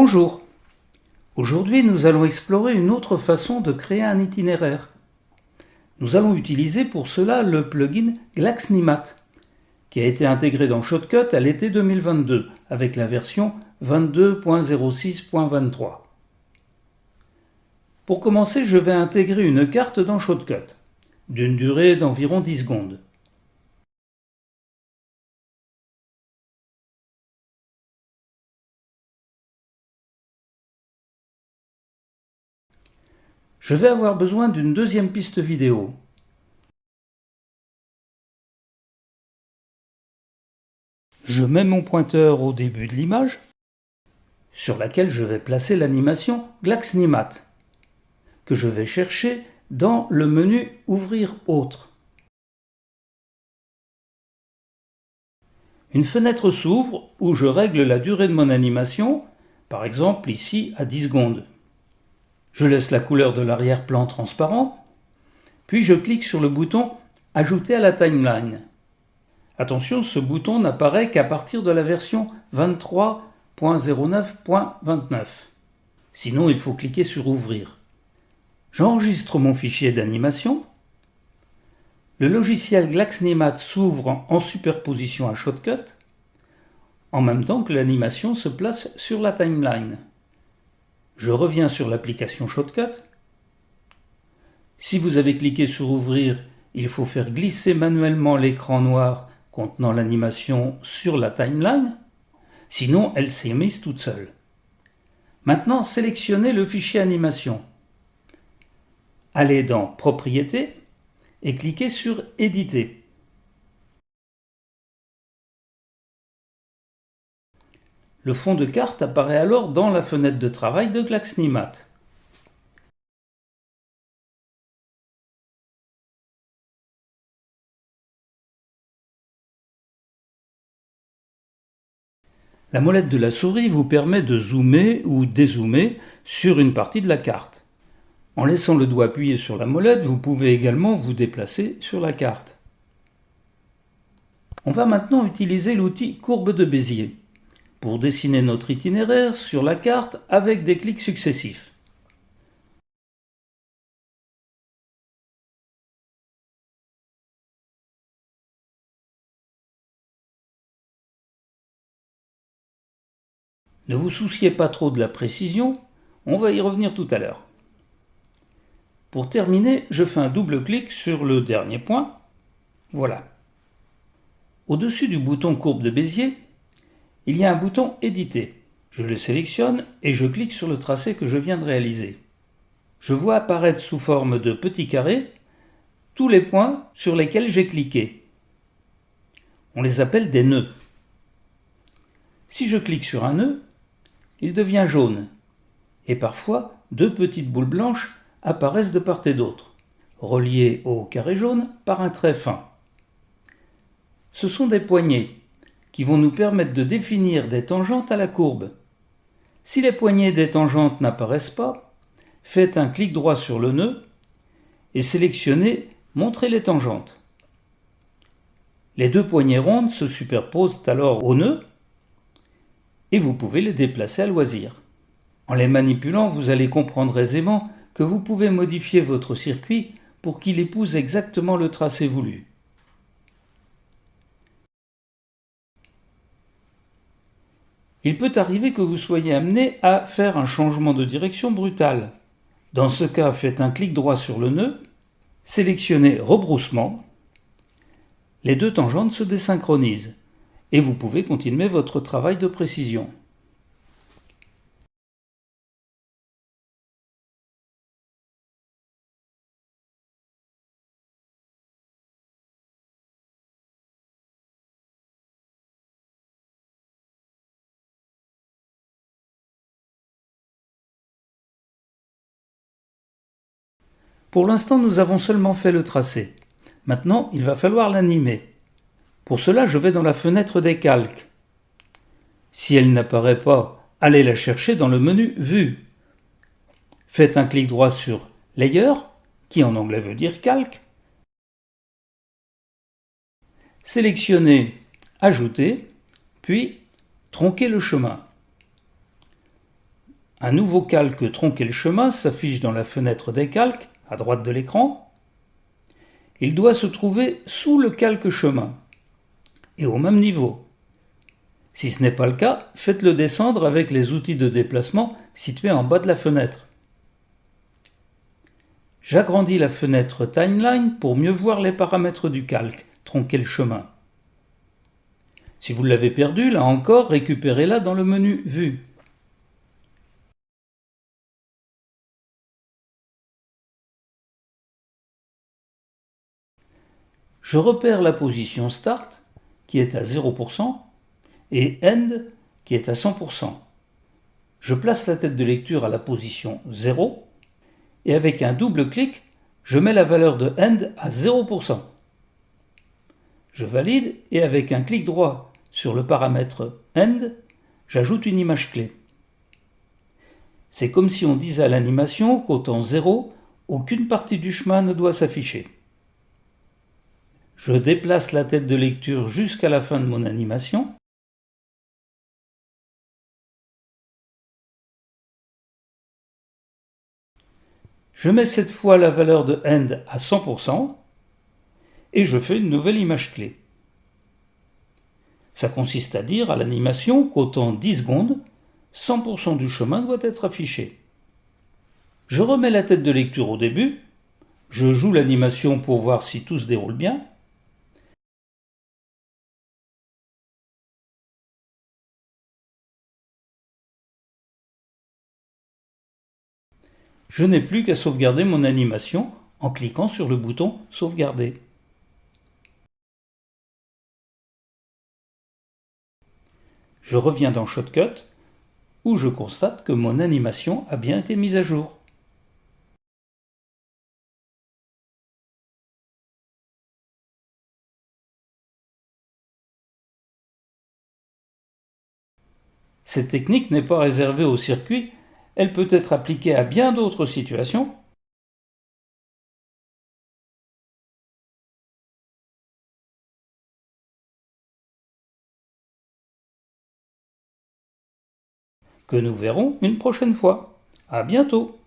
Bonjour. Aujourd'hui, nous allons explorer une autre façon de créer un itinéraire. Nous allons utiliser pour cela le plugin Glaxnimat, qui a été intégré dans Shotcut à l'été 2022 avec la version 22.06.23. Pour commencer, je vais intégrer une carte dans Shotcut, d'une durée d'environ 10 secondes. Je vais avoir besoin d'une deuxième piste vidéo. Je mets mon pointeur au début de l'image, sur laquelle je vais placer l'animation Glaxnimat, que je vais chercher dans le menu Ouvrir autre. Une fenêtre s'ouvre où je règle la durée de mon animation, par exemple ici à 10 secondes. Je laisse la couleur de l'arrière-plan transparent, puis je clique sur le bouton « Ajouter à la timeline ». Attention, ce bouton n'apparaît qu'à partir de la version 23.09.29. Sinon, il faut cliquer sur « Ouvrir ». J'enregistre mon fichier d'animation. Le logiciel Glaxnimat s'ouvre en superposition à Shotcut, en même temps que l'animation se place sur la timeline. Je reviens sur l'application Shotcut. Si vous avez cliqué sur Ouvrir, il faut faire glisser manuellement l'écran noir contenant l'animation sur la timeline, sinon elle s'est mise toute seule. Maintenant, sélectionnez le fichier animation. Allez dans Propriétés et cliquez sur Éditer. Le fond de carte apparaît alors dans la fenêtre de travail de Glaxnimat. La molette de la souris vous permet de zoomer ou dézoomer sur une partie de la carte. En laissant le doigt appuyé sur la molette, vous pouvez également vous déplacer sur la carte. On va maintenant utiliser l'outil courbe de Bézier pour dessiner notre itinéraire sur la carte avec des clics successifs. Ne vous souciez pas trop de la précision, on va y revenir tout à l'heure. Pour terminer, je fais un double clic sur le dernier point. Voilà. Au-dessus du bouton courbe de Bézier, il y a un bouton Éditer. Je le sélectionne et je clique sur le tracé que je viens de réaliser. Je vois apparaître sous forme de petits carrés tous les points sur lesquels j'ai cliqué. On les appelle des nœuds. Si je clique sur un nœud, il devient jaune. Et parfois, deux petites boules blanches apparaissent de part et d'autre, reliées au carré jaune par un trait fin. Ce sont des poignées qui vont nous permettre de définir des tangentes à la courbe. Si les poignées des tangentes n'apparaissent pas, faites un clic droit sur le nœud et sélectionnez « Montrer les tangentes ». Les deux poignées rondes se superposent alors au nœud et vous pouvez les déplacer à loisir. En les manipulant, vous allez comprendre aisément que vous pouvez modifier votre circuit pour qu'il épouse exactement le tracé voulu. Il peut arriver que vous soyez amené à faire un changement de direction brutal. Dans ce cas, faites un clic droit sur le nœud, sélectionnez Rebroussement, les deux tangentes se désynchronisent et vous pouvez continuer votre travail de précision. Pour l'instant, nous avons seulement fait le tracé. Maintenant, il va falloir l'animer. Pour cela, je vais dans la fenêtre des calques. Si elle n'apparaît pas, allez la chercher dans le menu Vue. Faites un clic droit sur Layer, qui en anglais veut dire calque. Sélectionnez Ajouter, puis tronquez le chemin. Un nouveau calque tronquer le chemin s'affiche dans la fenêtre des calques, à droite de l'écran. Il doit se trouver sous le calque chemin et au même niveau. Si ce n'est pas le cas, faites-le descendre avec les outils de déplacement situés en bas de la fenêtre. J'agrandis la fenêtre Timeline pour mieux voir les paramètres du calque, tronquer le chemin. Si vous l'avez perdu, là encore, récupérez-la dans le menu Vue. Je repère la position Start, qui est à 0%, et End, qui est à 100%. Je place la tête de lecture à la position 0, et avec un double clic, je mets la valeur de End à 0%. Je valide, et avec un clic droit sur le paramètre End, j'ajoute une image clé. C'est comme si on disait à l'animation qu'au temps 0, aucune partie du chemin ne doit s'afficher. Je déplace la tête de lecture jusqu'à la fin de mon animation. Je mets cette fois la valeur de End à 100% et je fais une nouvelle image clé. Ça consiste à dire à l'animation qu'au temps 10 secondes, 100% du chemin doit être affiché. Je remets la tête de lecture au début, je joue l'animation pour voir si tout se déroule bien. Je n'ai plus qu'à sauvegarder mon animation en cliquant sur le bouton Sauvegarder. Je reviens dans Shotcut, où je constate que mon animation a bien été mise à jour. Cette technique n'est pas réservée au circuit, elle peut être appliquée à bien d'autres situations. Que nous verrons une prochaine fois. À bientôt!